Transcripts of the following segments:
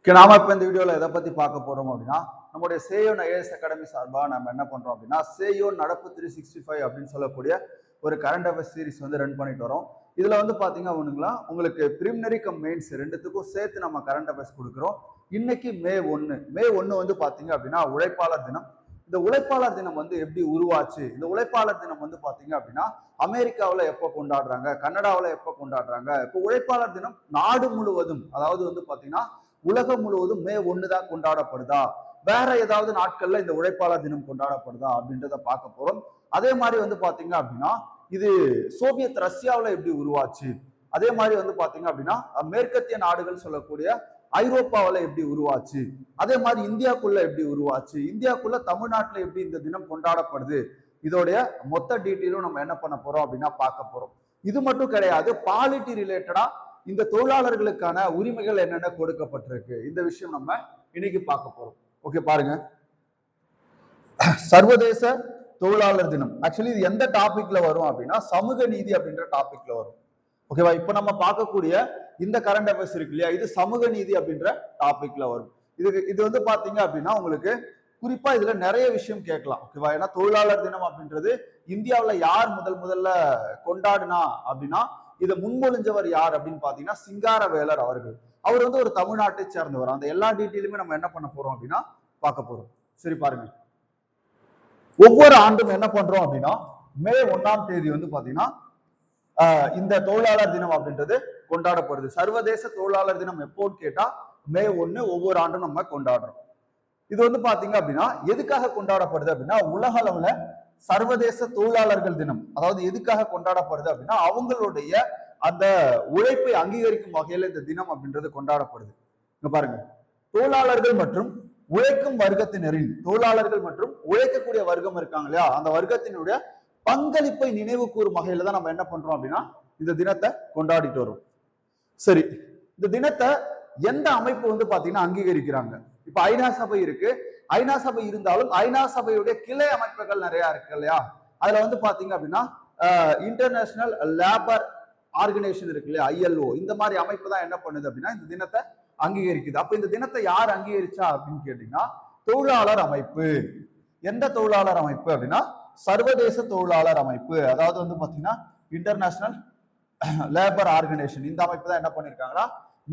நாம இப்ப இந்த வீடியோல எதை பத்தி பார்க்க போறோம் அப்படின்னா நம்முடைய சேயோன் ஐஏஎஸ் அகாடமி சார்பா நம்ம என்ன பண்றோம் அப்படின்னா சேயோன் நடப்பு 365 அப்படின்னு சொல்லக்கூடிய ஒரு கரண்ட் அஃபேர்ஸ் சீரிஸ் வந்து ரன் பண்ணிட்டு வரோம். இதுல வந்து பாத்தீங்க அப்படின்னா உங்களுக்கு பிரிமினரி கம் மெயின்ஸ் ரெண்டுத்துக்கும் சேர்த்து நம்ம கரண்ட் அஃபேர்ஸ் கொடுக்குறோம். இன்னைக்கு மே 1 வந்து பாத்தீங்க அப்படின்னா உழைப்பாளர் தினம். இந்த உழைப்பாளர் தினம் வந்து எப்படி உருவாச்சு, இந்த உழைப்பாளர் தினம் வந்து பாத்தீங்க அப்படின்னா அமெரிக்காவில் எப்போ கொண்டாடுறாங்க, கனடாவில் எப்போ கொண்டாடுறாங்க, இப்போ உழைப்பாளர் தினம் நாடு முழுவதும், அதாவது வந்து பாத்தீங்கன்னா உலகம் முழுவதும் மே 1 தான் கொண்டாடப்படுதா, வேற ஏதாவது நாட்கள்ல இந்த உழைப்பாளர் தினம் கொண்டாடப்படுதா அப்படின்றத பார்க்க போறோம். அதே மாதிரி வந்து பாத்தீங்க அப்படின்னா இது சோவியத் ரஷ்யாவில் எப்படி உருவாச்சு, அதே மாதிரி வந்து பாத்தீங்க அப்படின்னா மேற்கத்திய நாடுகள் சொல்லக்கூடிய ஐரோப்பாவில் எப்படி உருவாச்சு, அதே மாதிரி இந்தியாக்குள்ள எப்படி உருவாச்சு, இந்தியாக்குள்ள தமிழ்நாட்டில் எப்படி இந்த தினம் கொண்டாடப்படுது, இதோடைய மொத்த டீட்டெயிலும் நம்ம என்ன பண்ண போறோம் அப்படின்னா பார்க்க போறோம். இது மட்டும் கிடையாது, பாலிட்டி ரிலேட்டடா இந்த தொழிலாளர்களுக்கான உரிமைகள் என்னென்ன கொடுக்கப்பட்டிருக்கு, இந்த விஷயம் நம்ம இன்னைக்கு பார்க்க போறோம். ஓகே, பாருங்க. சர்வதேச தொழிலாளர் தினம் ஆக்சுவலி இது எந்த டாபிக்ல வரும் அப்படின்னா சமூக நீதி அப்படின்ற டாபிக்ல வரும். ஓகேவா? இப்ப நம்ம பார்க்கக்கூடிய இந்த கரண்ட் அஃபேர்ஸ் இருக்கு இல்லையா, இது சமூக நீதி அப்படின்ற டாபிக்ல வரும். இது வந்து பாத்தீங்க அப்படின்னா உங்களுக்கு குறிப்பா இதுல நிறைய விஷயம் கேட்கலாம். ஓகேவா? ஏன்னா தொழிலாளர் தினம் அப்படின்றது இந்தியாவில் யார் முதல்ல கொண்டாடினா அப்படின்னா இதை முன்மொழிஞ்சவர் யார் அப்படின்னு பாத்தீங்கன்னா சிங்காரவேலர் அவர்கள். அவர் வந்து ஒரு தமிழ்நாட்டை சேர்ந்தவர். அந்த எல்லா டீட்டெயிலுமே நம்ம என்ன பண்ண போறோம் அப்படின்னா பார்க்க போறோம். சரி, பாருங்க. ஒவ்வொரு ஆண்டும் என்ன பண்றோம் அப்படின்னா மே 1 வந்து பாத்தீங்கன்னா இந்த தொழிலாளர் தினம் அப்படின்றது கொண்டாடப்படுது. சர்வதேச தொழிலாளர் தினம் எப்போன்னு கேட்டா மே 1 ஒவ்வொரு ஆண்டும் நம்ம கொண்டாடுறோம். இது வந்து பாத்தீங்க அப்படின்னா எதுக்காக கொண்டாடப்படுது அப்படின்னா உலக அளவுல சர்வதேச தொழிலாளர்கள் தினம், அதாவது எதுக்காக கொண்டாடப்படுது அப்படின்னா அவங்களுடைய அந்த உழைப்பை அங்கீகரிக்கும் வகையில இந்த தினம் அப்படின்றது கொண்டாடப்படுது. இங்க பாருங்க, தொழிலாளர்கள் மற்றும் உழைக்கும் வர்க்கத்தினரின், தொழிலாளர்கள் மற்றும் உழைக்கக்கூடிய வர்க்கம் இருக்காங்க இல்லையா, அந்த வர்க்கத்தினுடைய பங்களிப்பை நினைவு கூறும் வகையில தான் நம்ம என்ன பண்றோம் அப்படின்னா இந்த தினத்தை கொண்டாடிட்டு வரோம். சரி, இந்த தினத்தை எந்த அமைப்பு வந்து பாத்தீங்கன்னா அங்கீகரிக்கிறாங்க? இப்ப ஐநா சபை இருக்கு. ஐநா சபை இருந்தாலும் ஐநா சபையுடைய கிளை அமைப்புகள் நிறைய இருக்கு இல்லையா, அதுல வந்து பாத்தீங்க அப்படின்னா இன்டர்நேஷனல் லேபர் ஆர்கனைசேஷன் இருக்கு இல்லையா, ILO, இந்த மாதிரி அமைப்பு தான் என்ன பண்ணுது அப்படின்னா இந்த தினத்தை அங்கீகரிக்குது. அப்ப இந்த தினத்தை யார் அங்கீகரிச்சா அப்படின்னு கேட்டீங்கன்னா தொழிலாளர் அமைப்பு. எந்த தொழிலாளர் அமைப்பு அப்படின்னா சர்வதேச தொழிலாளர் அமைப்பு, அதாவது வந்து பாத்தீங்கன்னா இன்டர்நேஷனல் லேபர் ஆர்கனைசேஷன், இந்த அமைப்பு தான் என்ன பண்ணிருக்காங்கன்னா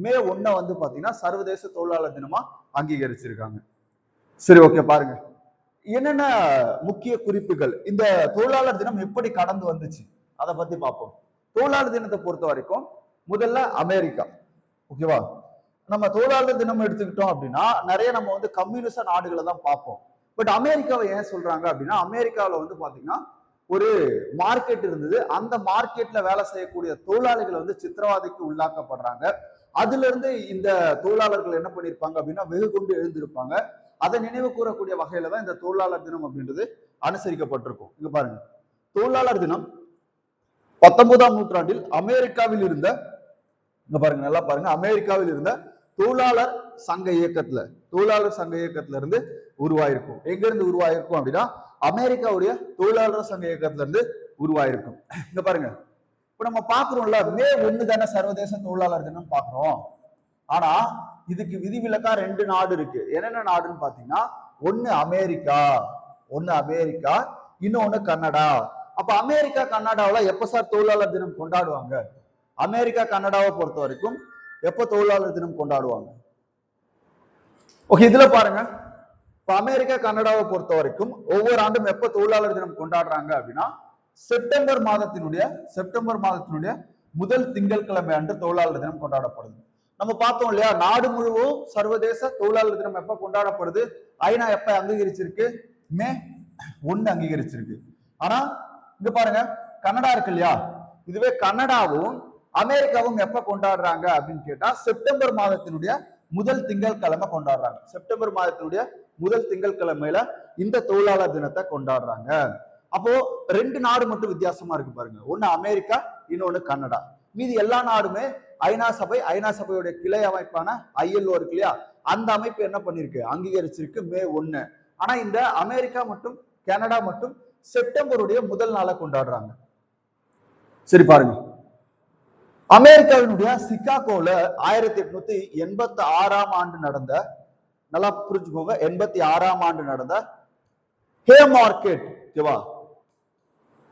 மே 1 வந்து பாத்தீங்கன்னா சர்வதேச தொழிலாளர் தினமா அங்கீகரிச்சிருக்காங்க. சரி, ஓகே, பாருங்க என்னென்ன முக்கிய குறிப்புகள், இந்த தொழிலாளர் தினம் எப்படி கடந்து வந்துச்சு அதை பத்தி பார்ப்போம். தொழிலாளர் தினத்தை பொறுத்த வரைக்கும் முதல்ல அமெரிக்கா. ஓகேவா? நம்ம தொழிலாளர் தினம் எடுத்துக்கிட்டோம் அப்படின்னா நிறைய நம்ம வந்து கம்யூனிச நாடுகளை தான் பார்ப்போம். பட் அமெரிக்காவை ஏன் சொல்றாங்க அப்படின்னா அமெரிக்காவில் வந்து பாத்தீங்கன்னா ஒரு மார்க்கெட் இருந்தது. அந்த மார்க்கெட்ல வேலை செய்யக்கூடிய தொழிலாளிகள் வந்து சித்திரவதைக்கு உள்ளாக்கப்படுறாங்க. அதுல இருந்து இந்த தொழிலாளர்கள் என்ன பண்ணிருப்பாங்க அப்படின்னா வெகு கொண்டு எழுந்திருப்பாங்க. அதை நினைவு கூறக்கூடிய வகையில தான் இந்த தொழிலாளர் தினம் அப்படின்றது அனுசரிக்கப்பட்டிருக்கும். இங்க பாருங்க, தொழிலாளர் தினம் 19ஆம் நூற்றாண்டில் அமெரிக்காவில் இருந்த, இங்க பாருங்க, நல்லா பாருங்க, அமெரிக்காவில் இருந்த தொழிலாளர் சங்க இயக்கத்துல இருந்து உருவாயிருக்கும். எங்க இருந்து உருவாயிருக்கும் அப்படின்னா அமெரிக்காவுடைய தொழிலாளர் சங்க இயக்கத்துல இருந்து உருவாயிருக்கும். இங்க பாருங்க, இப்ப நம்ம பாக்குறோம்ல மே 1 தானே சர்வதேச தொழிலாளர் தினம் பாக்குறோம். ஆனா இதுக்கு விதிவிலக்கா 2 நாடு இருக்கு. என்னென்ன நாடுன்னு பாத்தீங்கன்னா ஒன்னு அமெரிக்கா, இன்னொன்னு கனடா. அப்ப அமெரிக்கா கனடாவில எப்ப சார் தொழிலாளர் தினம் கொண்டாடுவாங்க? அமெரிக்கா கனடாவை பொறுத்த வரைக்கும் எப்ப தொழிலாளர் தினம் கொண்டாடுவாங்க? ஓகே, இதுல பாருங்க, இப்ப அமெரிக்கா கனடாவை பொறுத்த வரைக்கும் ஒவ்வொரு ஆண்டும் எப்ப தொழிலாளர் தினம் கொண்டாடுறாங்க அப்படின்னா செப்டம்பர் மாதத்தினுடைய முதல் திங்கட்கிழமை அன்று தொழிலாளர் தினம் கொண்டாடப்படுது. நம்ம பார்த்தோம் இல்லையா, நாடு முழுவதும் சர்வதேச தொழிலாளர் தினம் எப்ப கொண்டாடப்படுது? ஐநா எப்ப அங்கீகரிச்சிருக்கு? மே 1 அங்கீகரிச்சிருக்கு. ஆனா இங்க பாருங்க, கனடா இருக்கு இல்லையா, இதுவே கனடாவும் அமெரிக்காவும் எப்ப கொண்டாடுறாங்க அப்படின்னு கேட்டா செப்டம்பர் மாதத்தினுடைய முதல் திங்கட்கிழமை கொண்டாடுறாங்க. செப்டம்பர் மாதத்தினுடைய முதல் திங்கட்கிழமையில இந்த தொழிலாளர் தினத்தை கொண்டாடுறாங்க. அப்போ 2 நாடு மட்டும் வித்தியாசமா இருக்கு பாருங்க, ஒன்னு அமெரிக்கா, இன்னொன்னு கனடா. மீதி எல்லா நாடுமே ஐநா சபையுடைய கிளை அமைப்பான ILO இருக்கு இல்லையா, அந்த அமைப்பு என்ன பண்ணிருக்கு? அங்கீகரிச்சிருக்கு மே 1. ஆனா இந்த அமெரிக்கா மற்றும் கனடா மட்டும் செப்டம்பருடைய முதல் நாளை கொண்டாடுறாங்க. சரி, பாருங்க, அமெரிக்காவினுடைய சிகாகோல 1886ஆம் ஆண்டு நடந்த, நல்லா புரிஞ்சுக்கோங்க, 86ஆம் ஆண்டு நடந்த ஹே மார்க்கெட், ஓகேவா,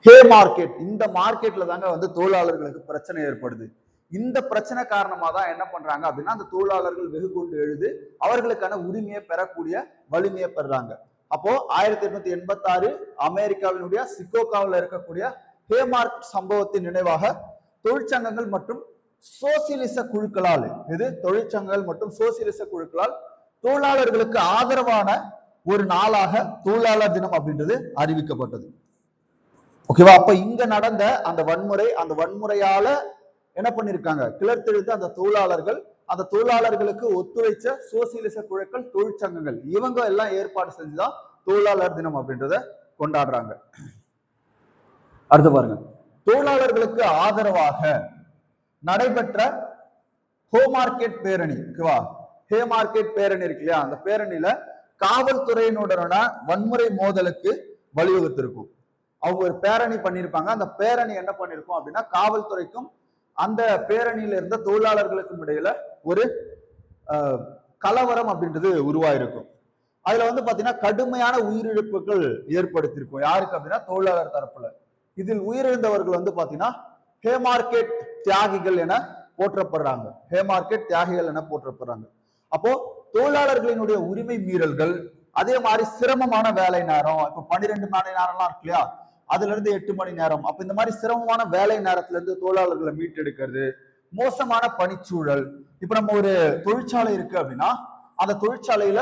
ஹே மார்க்கெட், இந்த மார்க்கெட்ல தாங்க வந்து தொழிலாளர்களுக்கு பிரச்சனை ஏற்படுது. இந்த பிரச்சனை காரணமா தான் என்ன பண்றாங்க அப்படின்னா, அந்த தொழிலாளர்கள் வெகு கொண்டு எழுது அவர்களுக்கான உரிமையை பெறக்கூடிய வலிமையை பெறாங்க. அப்போ 1886 அமெரிக்காவினுடைய சிகாகோவில் இருக்கக்கூடிய ஹே மார்க்கெட் சம்பவத்தின் நினைவாக தொழிற்சங்கங்கள் மற்றும் சோசியலிச குழுக்களால், இது தொழிற்சங்கங்கள் மற்றும் சோசியலிச குழுக்களால் தொழிலாளர்களுக்கு ஆதரவான ஒரு நாளாக தொழிலாளர் தினம் அப்படின்றது அறிவிக்கப்பட்டது. ஓகேவா? அப்ப இங்க நடந்த அந்த வன்முறையால என்ன பண்ணிருக்காங்க, கிளர்த்தெழுந்த அந்த தொழிலாளர்கள், அந்த தொழிலாளர்களுக்கு ஒத்துழைச்ச சோசியலிச குழுக்கள், தொழிற்சங்கங்கள், இவங்க எல்லாம் ஏற்பாடு செஞ்சுதான் தொழிலாளர் தினம் அப்படின்றத கொண்டாடுறாங்க. அடுத்து பாருங்க, தொழிலாளர்களுக்கு ஆதரவாக நடைபெற்ற ஹோ மார்க்கெட் பேரணி, ஓகேவா, ஹே மார்க்கெட் பேரணி இருக்கு இல்லையா, அந்த பேரணியில காவல்துறையினுடனான வன்முறை மோதலுக்கு வழிவகுத்திருக்கும். அவங்க ஒரு பேரணி பண்ணியிருப்பாங்க. அந்த பேரணி என்ன பண்ணிருக்கும் அப்படின்னா, காவல்துறைக்கும் அந்த பேரணியில இருந்த தொழிலாளர்களுக்கும் இடையில ஒரு கலவரம் அப்படின்றது உருவாயிருக்கும். அதுல வந்து பாத்தீங்கன்னா கடுமையான உயிரிழப்புகள் ஏற்படுத்தியிருக்கும். யாருக்கு அப்படின்னா, தொழிலாளர் தரப்புல. இதில் உயிரிழந்தவர்கள் வந்து பாத்தீங்கன்னா ஹே மார்க்கெட் தியாகிகள் என போற்றப்படுறாங்க. ஹே மார்க்கெட் தியாகிகள் என போற்றப்படுறாங்க. அப்போ தொழிலாளர்களினுடைய உரிமை மீறல்கள், அதே மாதிரி சிரமமான வேலை நேரம், இப்ப 12 மணி நேரம்லாம் இருக்கு இல்லையா, அதுல இருந்து 8 மணி நேரம், அப்ப இந்த மாதிரி சிரமமான வேலை நேரத்துல இருந்து தொழிலாளர்களை மீட்டெடுக்கிறது, மோசமான பணிச்சூழல். இப்ப நம்ம ஒரு தொழிற்சாலை இருக்கு அப்படின்னா, அந்த தொழிற்சாலையில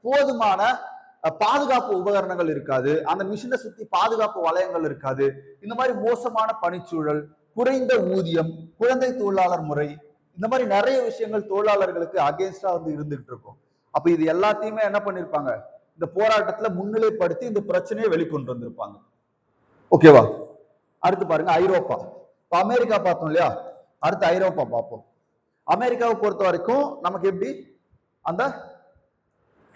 போதுமான பாதுகாப்பு உபகரணங்கள் இருக்காது, அந்த மிஷினை சுத்தி பாதுகாப்பு வளையங்கள் இருக்காது, இந்த மாதிரி மோசமான பணிச்சூழல், குறைந்த ஊதியம், குழந்தை தொழிலாளர் முறை, இந்த மாதிரி நிறைய விஷயங்கள் தொழிலாளர்களுக்கு அகேன்ஸ்டா வந்து இருந்துகிட்டு இருக்கும். அப்ப இது எல்லாத்தையுமே என்ன பண்ணிருப்பாங்க, இந்த போராட்டத்துல முன்னிலைப்படுத்தி இந்த பிரச்சனையை வெளிக்கொண்டு வந்திருப்பாங்க. ஓகேவா? அடுத்து பாருங்க, ஐரோப்பா. இப்ப அமெரிக்கா பார்த்தோம் இல்லையா, அடுத்து ஐரோப்பா பார்ப்போம். அமெரிக்காவை பொறுத்த வரைக்கும் நமக்கு எப்படி அந்த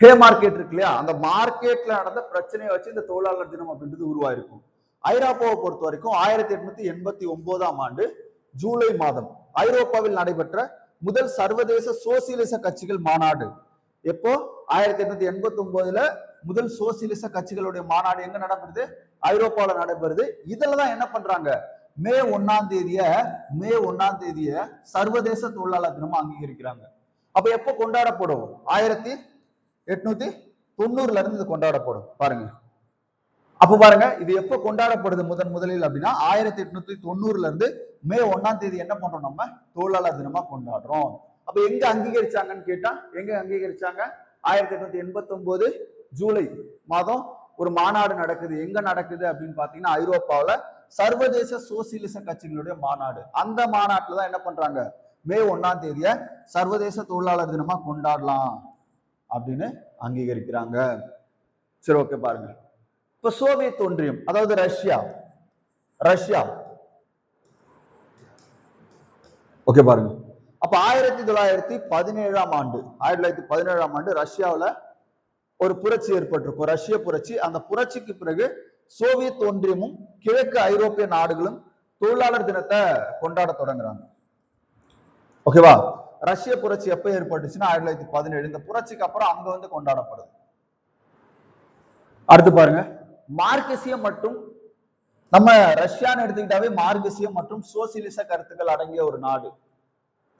ஹே மார்க்கெட் இருக்கு இல்லையா, அந்த மார்க்கெட்ல நடந்த பிரச்சனையை வச்சு இந்த தொழிலாளர் தினம் அப்படின்றது உருவாயிருக்கும். ஐரோப்பாவை பொறுத்த வரைக்கும் 1889ஆம் ஆண்டு ஜூலை மாதம் ஐரோப்பாவில் நடைபெற்ற முதல் சர்வதேச சோசியலிச கட்சிகள் மாநாடு. எப்போ? 1889ல முதல் சோசியலிச கட்சிகளுடைய மாநாடு எங்க நடைபெறுது? ஐரோப்பாவில் நடைபெறுது. இதுலதான் என்ன பண்றாங்க, மே 1ஆம் தேதிய சர்வதேச தொழிலாளர் தினமா அங்கீகரிக்கிறாங்க. அப்ப எப்போ கொண்டாடப்படும்? 1890ல இருந்து இது கொண்டாடப்படும். பாருங்க, அப்ப பாருங்க, இது எப்ப கொண்டாடப்படுது முதலில் அப்படின்னா 1890ல இருந்து மே 1ஆம் தேதி என்ன பண்றோம், நம்ம தொழிலாளர் தினமா கொண்டாடுறோம். அப்ப எங்க அங்கீகரிச்சாங்கன்னு கேட்டா, எங்க அங்கீகரிச்சாங்க? 1889 ஜூலை மாதம் ஒரு மாநாடு நடக்குது. எங்க நடக்குது அப்படின்னு பாத்தீங்கன்னா, ஐரோப்பாவில சர்வதேச சோசியலிச கட்சிகளுடைய மாநாடு. அந்த மாநாட்டுல தான் என்ன பண்றாங்க, மே 1ஆம் தேதிய சர்வதேச தொழிலாளர் தினமா கொண்டாடலாம் அப்படின்னு அங்கீகரிக்கிறாங்க. சரி, ஓகே. பாருங்க, இப்ப சோவியத் ஒன்றியம், அதாவது ரஷ்யா, ஓகே. பாருங்க, அப்ப 1917ஆம் ஆண்டு ரஷ்யாவில் ஒரு புரட்சி ஏற்பட்டிருக்கும், ரஷ்ய புரட்சி. அந்த புரட்சிக்கு பிறகு சோவியத் ஒன்றியமும் கிழக்கு ஐரோப்பிய நாடுகளும் தொழிலாளர் தினத்தை கொண்டாட தொடங்குறாங்க. ஓகேவா? ரஷ்ய புரட்சி எப்ப ஏற்பட்டுச்சுன்னா 1917. இந்த புரட்சிக்கு அப்புறம் அங்க வந்து கொண்டாடப்படுது. அடுத்து பாருங்க, மார்க்சியம் மற்றும், நம்ம ரஷ்யான்னு எடுத்துக்கிட்டாவே மார்க்சியம் மற்றும் சோசியலிச கருத்துக்கள் அடங்கிய ஒரு நாடு.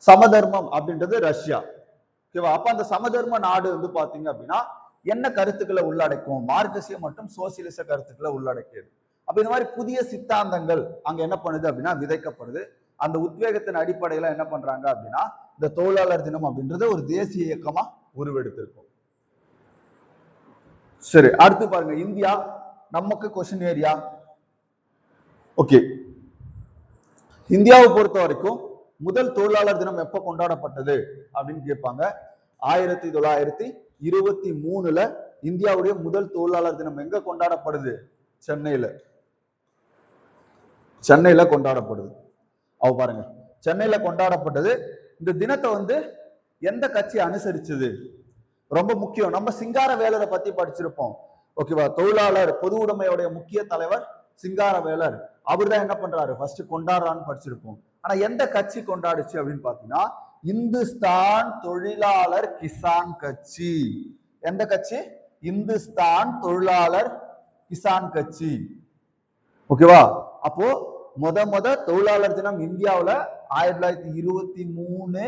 சமதர்மம் அப்படின்றது ரஷ்யா. ஓகேவா? அப்ப அந்த சமதர்ம நாடு வந்து பாத்தீங்க அப்படின்னா என்ன கருத்துக்களை உள்ளடக்கும்? மார்க்சியம் மற்றும் சோசியலிச கருத்துக்களை உள்ளடக்கியது. அப்ப இந்த மாதிரி புதிய சித்தாந்தங்கள் அங்க என்ன பண்ணுது அப்படின்னா விதைக்கப்படுது. அந்த உத்வேகத்தின் அடிப்படையில என்ன பண்றாங்க அப்படின்னா இந்த தொழிலாளர் தினம் அப்படின்றது ஒரு தேசிய இயக்கமா உருவெடுத்திருக்கும். சரி, அடுத்து பாருங்க, இந்தியா நமக்கு கொஸ்டின் ஏரியா. ஓகே, இந்தியாவை பொறுத்த வரைக்கும் முதல் தொழிலாளர் தினம் எப்ப கொண்டாடப்பட்டது அப்படின்னு கேட்பாங்க. 1923ல இந்தியாவுடைய முதல் தொழிலாளர் தினம் எங்க கொண்டாடப்படுது? சென்னையில கொண்டாடப்படுது. அவ பாருங்க, சென்னையில கொண்டாடப்பட்டது. இந்த தினத்தை வந்து எந்த கட்சி அனுசரிச்சது? ரொம்ப முக்கியம். நம்ம சிங்காரவேலரை பத்தி படிச்சிருப்போம். ஓகேவா? தொழிலாளர் பொது உடைமையுடைய முக்கிய தலைவர் சிங்காரவேலர். அவர் தான் என்ன பண்றாரு, ஃபர்ஸ்ட் கொண்டாடுறான்னு படிச்சிருப்போம். ஆனா எந்த கட்சி கொண்டாடுச்சு அப்படின்னு பாத்தீங்கன்னா இந்துஸ்தான் தொழிலாளர் கிசான் கட்சி. எந்த கட்சி? இந்துஸ்தான் தொழிலாளர் கிசான் கட்சி. ஓகேவா? அப்போ முத தொழிலாளர் தினம் இந்தியாவுல 1923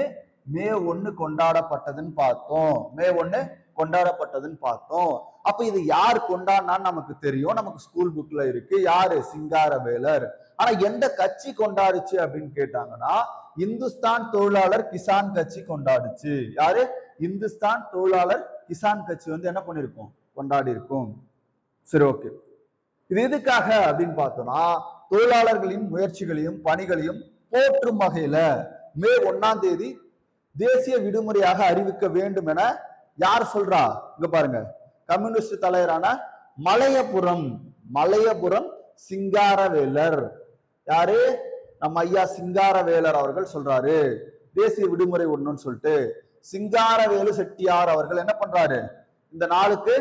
மே 1 கொண்டாடப்பட்டதுன்னு பார்த்தோம். மே 1 கொண்டாடப்பட்டதுன்னு பார்த்தோம். அப்ப இது யார் கொண்டாடினான்னு நமக்கு தெரியும், நமக்கு ஸ்கூல் புக்ல இருக்கு. யாரு? சிங்காரவேலர். ஆனா எந்த கட்சி கொண்டாடுச்சு அப்படின்னு கேட்டாங்கன்னா இந்துஸ்தான் தொழிலாளர் கிசான் கட்சி கொண்டாடுச்சு. யாரு? இந்துஸ்தான் தொழிலாளர் கிசான் கட்சி வந்து என்ன பண்ணிருக்கோம்? கொண்டாடி இருக்கும். சரி, ஓகே. இது எதுக்காக அப்படின்னு பார்த்தோம்னா தொழிலாளர்களின் முயற்சிகளையும் பணிகளையும் போற்றும் வகையில மே 1ஆம் தேதி தேசிய விடுமுறையாக அறிவிக்க வேண்டும் என யார் சொல்றா? இங்க பாருங்க, கம்யூனிஸ்ட் தலைவரான மலையபுரம் சிங்காரவேலர். யாரு? நம்ம ஐயா சிங்காரவேலர் அவர்கள் சொல்றாரு தேசிய விடுமுறை ஒண்ணுன்னு சொல்லிட்டு. சிங்காரவேலு செட்டியார் அவர்கள் என்ன பண்றாரு? இந்த நாளுக்கு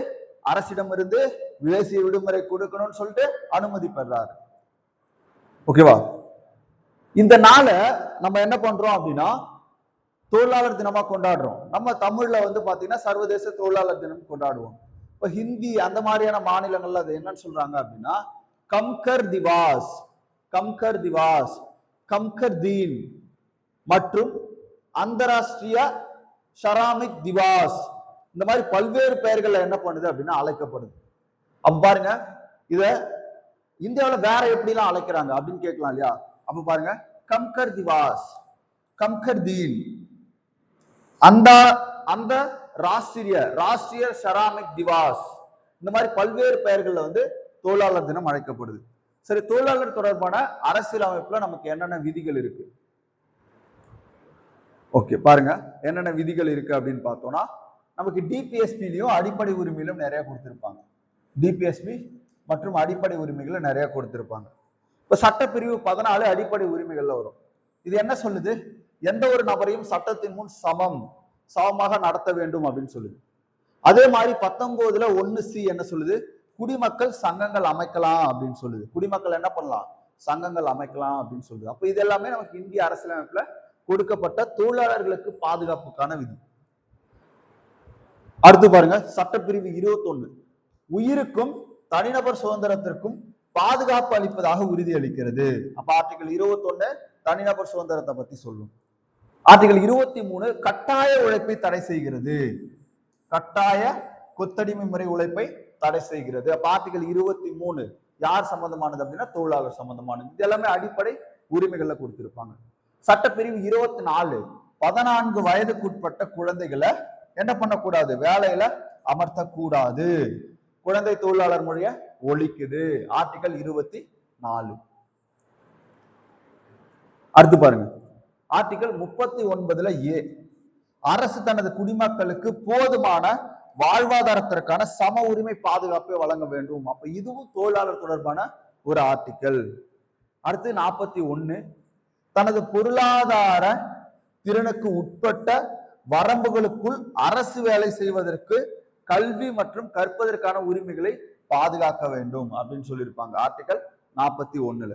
அரசிடம் இருந்து தேசிய விடுமுறை கொடுக்கணும்னு சொல்லிட்டு அனுமதி பெறாரு. ஓகேவா? இந்த நாளை நம்ம என்ன பண்றோம் அப்படின்னா தொழிலாளர் தினமா கொண்டாடுறோம். நம்ம தமிழ்ல வந்து பாத்தீங்கன்னா சர்வதேச தொழிலாளர் தினம் கொண்டாடுவோம். இப்ப ஹிந்தி அந்த மாதிரியான மாநிலங்கள்ல அது என்னன்னு சொல்றாங்க அப்படின்னா கம்கர் திவாஸ், கம்கர் தீன் மற்றும் அந்தராஷ்டிரிய ஷராமிக் திவாஸ், இந்த மாதிரி பல்வேறு பெயர்கள் என்ன பண்ணுது அப்படின்னா அழைக்கப்படுது. அப்ப பாருங்க, இத இந்தியாவில வேற எப்படிலாம் அழைக்கிறாங்க அப்படின்னு கேட்கலாம் இல்லையா? அப்ப பாருங்க, கம்கர் திவாஸ், கம்கர் தீன், அந்த ராஷ்டிரிய ஷராமிக் திவாஸ், இந்த மாதிரி பல்வேறு பெயர்கள்ல வந்து தொழிலாளர் தினம் அழைக்கப்படுது. சரி, தொழிலாளர் தொடர்பான அரசியல் அமைப்புல நமக்கு என்னென்ன விதிகள் இருக்கு? ஓகே, பாருங்க என்னென்ன விதிகள் இருக்கு அப்படின்னு பார்த்தோம்னா நமக்கு டிபிஎஸ்பிலையும் அடிப்படை உரிமையிலும் நிறைய கொடுத்திருப்பாங்க. டிபிஎஸ்பி மற்றும் அடிப்படை உரிமைகளை நிறைய கொடுத்திருப்பாங்க. இப்ப சட்டப்பிரிவு 14 அடிப்படை உரிமைகள்ல வரும். இது என்ன சொல்லுது? எந்த ஒரு நபரையும் சட்டத்தின் முன் சமமாக நடத்த வேண்டும் அப்படின்னு சொல்லுது. அதே மாதிரி 19ல 1C என்ன சொல்லுது? குடிமக்கள் சங்கங்கள் அமைக்கலாம் அப்படின்னு சொல்லுது. குடிமக்கள் என்ன பண்ணலாம்? சங்கங்கள் அமைக்கலாம் அப்படின்னு சொல்லுது. அப்ப இது எல்லாமே நமக்கு இந்திய அரசியலமைப்புல கொடுக்கப்பட்ட தொழிலாளர்களுக்கு பாதுகாப்புக்கான விதி. அடுத்து பாருங்க, சட்டப்பிரிவு 21 உயிருக்கும் தனிநபர் சுதந்திரத்திற்கும் பாதுகாப்பு அளிப்பதாக உறுதி அளிக்கிறது. அப்ப ஆர்டிகல் 21 தனிநபர் சுதந்திரத்தை பத்தி சொல்லும். ஆர்டிகல் 23 கட்டாய உழைப்பை தடை செய்கிறது. கட்டாய கொத்தடிமை முறை உழைப்பை தடை செய்கிறது. அப்ப ஆர்டிகல் 23 யார் சம்பந்தமானது அப்படின்னா தொழிலாளர் சம்பந்தமானது. இது எல்லாமே அடிப்படை உரிமைகள்ல கொடுத்திருப்பாங்க. சட்டப்பிரிவு 24 14 வயதுக்குட்பட்ட குழந்தைகளை என்ன பண்ணக்கூடாது? வேலையில அமர்த்தக்கூடாது. குழந்தை தொழிலாளர் மொழிய ஒழிக்குது. ஆர்டிகல் 24. அடுத்து பாருங்க, ஆர்டிகல் 39ல ஏ அரசு தனது குடிமக்களுக்கு போதுமான வாழ்வாதாரத்திற்கான சம உரிமை பாதுகாப்பை வழங்க வேண்டும். அப்ப இதுவும் தொழிலாளர் தொடர்பான ஒரு ஆர்டிகல். அடுத்து 41 தனது பொருளாதார திறனுக்கு உட்பட்ட வரம்புகளுக்குள் அரசு வேலை செய்வதற்கு கல்வி மற்றும் கற்பதற்கான உரிமைகளை பாதுகாக்க வேண்டும் அப்படின்னு சொல்லியிருப்பாங்க ஆர்டிகல் 41ல.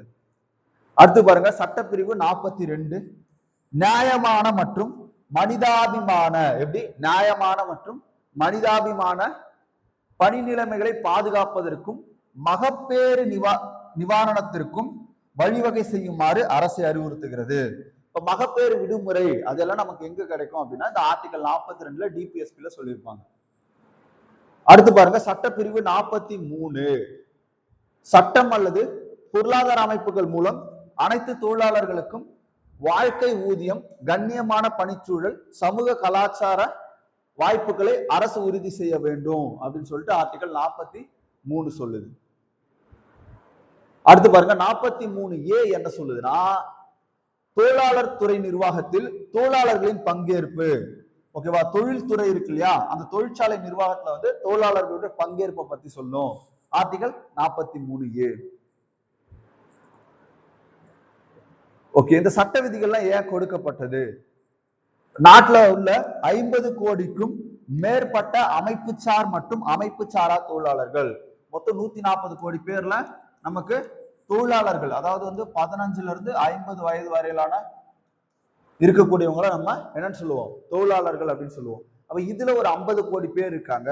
அடுத்து பாருங்க, சட்டப்பிரிவு 42 நியாயமான மற்றும் மனிதாபிமான நியாயமான மற்றும் மனிதாபிமான பணி நிலைமைகளை பாதுகாப்பதற்கும் மகப்பேறு நிவாரணத்திற்கும் வழிவகை செய்யுமாறு அரசை அறிவுறுத்துகிறது. இப்ப மகப்பேறு விடுமுறை அதெல்லாம் நமக்கு எங்க கிடைக்கும் அப்படின்னா இந்த ஆர்டிகல் 42ல டிபிஎஸ்பில சொல்லியிருப்பாங்க. அடுத்து பாருங்க, சட்டப்பிரிவு 43 சட்டம் அல்லது பொருளாதார அமைப்புகள் மூலம் அனைத்து தொழிலாளர்களுக்கும் வாழ்க்கை ஊதியம், கண்ணியமான பணிச்சூழல், சமூக கலாச்சார வாய்ப்புகளை அரசு உறுதி செய்ய வேண்டும் அப்படின்னு சொல்லிட்டு ஆர்டிகல் 43 சொல்லுது. அடுத்து பாருங்க, 43A என்ன சொல்லுதுன்னா தொழிலாளர் துறை நிர்வாகத்தில் தொழிலாளர்களின் பங்கேற்பு. ஓகேவா? தொழில்துறை இருக்கு இல்லையா, அந்த தொழிற்சாலை நிர்வாகத்துல வந்து தொழிலாளர்களுடைய பங்கேற்பை பத்தி சொல்லும் ஆர்டிகல் 43A. ஓகே, இந்த சட்ட விதிகள்லாம் ஏன் கொடுக்கப்பட்டது? நாட்டுல உள்ள 50 கோடிக்கும் மேற்பட்ட அமைப்புச்சார் மற்றும் அமைப்பு சாரா தொழிலாளர்கள், மொத்தம் 140 கோடி பேர்ல நமக்கு தொழிலாளர்கள், அதாவது வந்து 15 இருந்து 50 வயது வரையிலான இருக்கக்கூடியவங்கள நம்ம என்னன்னு சொல்லுவோம், தொழிலாளர்கள் அப்படின்னு சொல்லுவோம். அப்ப இதுல ஒரு 50 கோடி பேர் இருக்காங்க.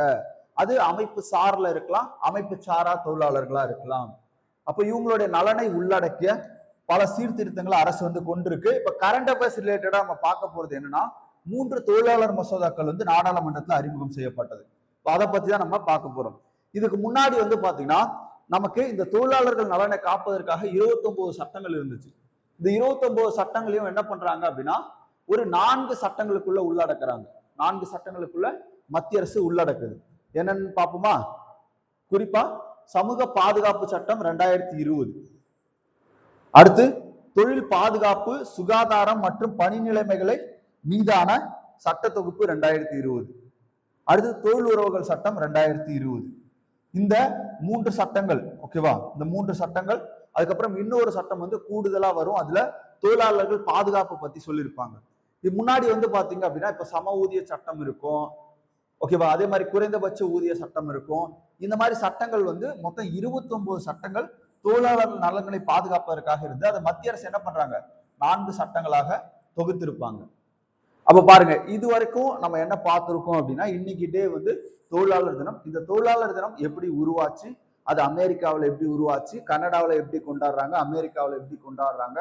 அது அமைப்பு சார்ல இருக்கலாம், அமைப்பு சாரா தொழிலாளர்களா இருக்கலாம். அப்ப இவங்களுடைய நலனை உள்ளடக்கிய பல சீர்திருத்தங்களை அரசு வந்து கொண்டிருக்கு. இப்ப கரண்ட் அஃபேர்ஸ் ரிலேட்டடா நம்ம பார்க்க போறது என்னன்னா, 3 தொழிலாளர் மசோதாக்கள் வந்து நாடாளுமன்றத்தில் அறிமுகம் செய்யப்பட்டது. அதை பத்தி தான் நம்ம பார்க்க போறோம். இதுக்கு முன்னாடி வந்து பாத்தீங்கன்னா நமக்கு இந்த தொழிலாளர்கள் நலனை காப்பதற்காக 29 சட்டங்கள் இருந்துச்சு. இந்த 29 சட்டங்களையும் என்ன பண்றாங்க அப்படின்னா ஒரு 4 சட்டங்களுக்குள்ள உள்ளடக்குறாங்க. 4 சட்டங்களுக்குள்ள மத்திய அரசு உள்ளடக்குது. என்னன்னு பார்ப்போமா? குறிப்பா சமூக பாதுகாப்பு சட்டம் 2020, அடுத்து தொழில் பாதுகாப்பு, சுகாதாரம் மற்றும் பணி நிலைமைகளை மீதான சட்ட தொகுப்பு 2020, அடுத்து தொழில் உறவுகள் சட்டம் 2020. இந்த 3 சட்டங்கள், ஓகேவா? இந்த 3 சட்டங்கள், அதுக்கப்புறம் இன்னொரு சட்டம் வந்து கூடுதலா வரும். அதுல தொழிலாளர்கள் பாதுகாப்பு பத்தி சொல்லியிருப்பாங்க. இது முன்னாடி வந்து பாத்தீங்க அப்படின்னா இப்ப சம ஊதிய சட்டம் இருக்கும், ஓகேவா? அதே மாதிரி குறைந்தபட்ச ஊதிய சட்டம் இருக்கும். இந்த மாதிரி சட்டங்கள் வந்து மொத்தம் 29 சட்டங்கள் தொழிலாளர்கள் நலன்களை பாதுகாப்பதற்காக இருந்து அதை மத்திய அரசு என்ன பண்றாங்க, 4 சட்டங்களாக தொகுத்திருப்பாங்க. அப்ப பாருங்க, இது வரைக்கும் நம்ம என்ன பார்த்திருக்கோம் அப்படின்னா இன்னைக்கு டே வந்து தொழிலாளர் தினம். இந்த தொழிலாளர் தினம் எப்படி உருவாச்சு, அது அமெரிக்காவில் எப்படி உருவாச்சு, கனடாவில் எப்படி கொண்டாடுறாங்க, அமெரிக்காவில் எப்படி கொண்டாடுறாங்க,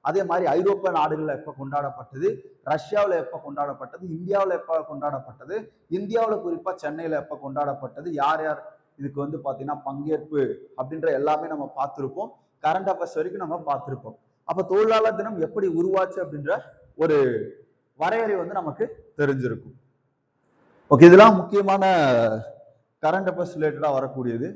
அதே மாதிரி ஐரோப்பிய நாடுகளில் எப்ப கொண்டாடப்பட்டது, ரஷ்யாவில் எப்ப கொண்டாடப்பட்டது, இந்தியாவில் எப்ப கொண்டாடப்பட்டது, இந்தியாவில் குறிப்பா சென்னையில எப்ப கொண்டாடப்பட்டது, யார் யார் இதுக்கு வந்து பாத்தீங்கன்னா பங்கேற்பு அப்படின்ற எல்லாமே நம்ம பார்த்திருப்போம். கரண்ட் அஃபேர்ஸ் வரைக்கும் நம்ம பார்த்திருப்போம். அப்ப தொழிலாளர் தினம் எப்படி உருவாச்சு அப்படின்ற ஒரு வரையறை வந்து நமக்கு தெரிஞ்சிருக்கும். ஓகே, இதெல்லாம் முக்கியமான கரண்ட் அஃபேர்ஸ் ரிலேட்டடா வரக்கூடியது.